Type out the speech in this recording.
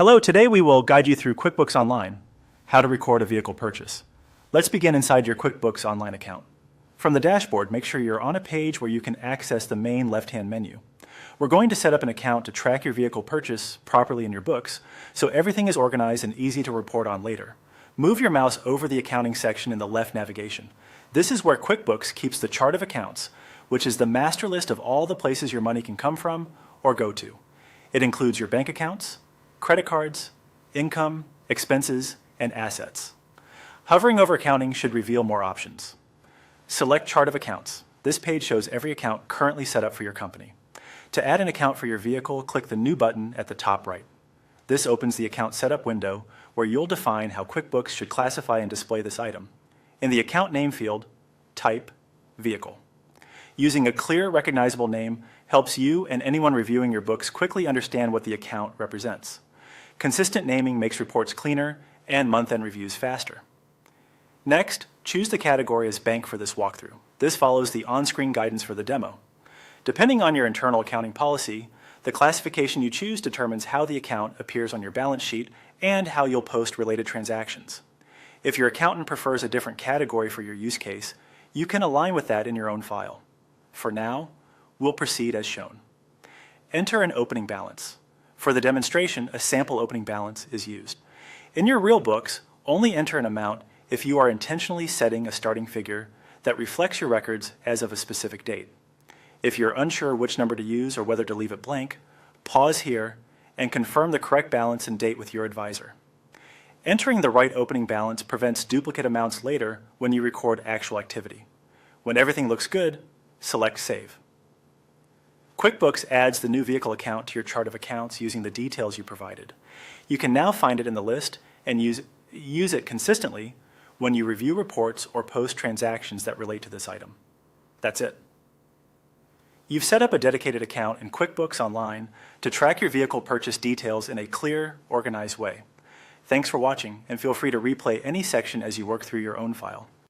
Hello, today we will guide you through QuickBooks Online, how to record a vehicle purchase. Let's begin inside your QuickBooks Online account. From the dashboard, make sure you're on a page where you can access the main left-hand menu. We're going to set up an account to track your vehicle purchase properly in your books, so everything is organized and easy to report on later. Move your mouse over the accounting section in the left navigation. This is where QuickBooks keeps the chart of accounts, which is the master list of all the places your money can come from or go to. It includes your bank accounts, credit cards, income, expenses, and assets. Hovering over accounting should reveal more options. Select Chart of Accounts. This page shows every account currently set up for your company. To add an account for your vehicle, click the New button at the top right. This opens the Account Setup window where you'll define how QuickBooks should classify and display this item. In the Account Name field, type Vehicle. Using a clear, recognizable name helps you and anyone reviewing your books quickly understand what the account represents. Consistent naming makes reports cleaner and month-end reviews faster. Next, choose the category as Bank for this walkthrough. This follows the on-screen guidance for the demo. Depending on your internal accounting policy, the classification you choose determines how the account appears on your balance sheet and how you'll post related transactions. If your accountant prefers a different category for your use case, you can align with that in your own file. For now, we'll proceed as shown. Enter an opening balance. For the demonstration, a sample opening balance is used. In your real books, only enter an amount if you are intentionally setting a starting figure that reflects your records as of a specific date. If you're unsure which number to use or whether to leave it blank, pause here and confirm the correct balance and date with your advisor. Entering the right opening balance prevents duplicate amounts later when you record actual activity. When everything looks good, select Save. QuickBooks adds the new vehicle account to your chart of accounts using the details you provided. You can now find it in the list and use it consistently when you review reports or post transactions that relate to this item. That's it. You've set up a dedicated account in QuickBooks Online to track your vehicle purchase details in a clear, organized way. Thanks for watching, and feel free to replay any section as you work through your own file.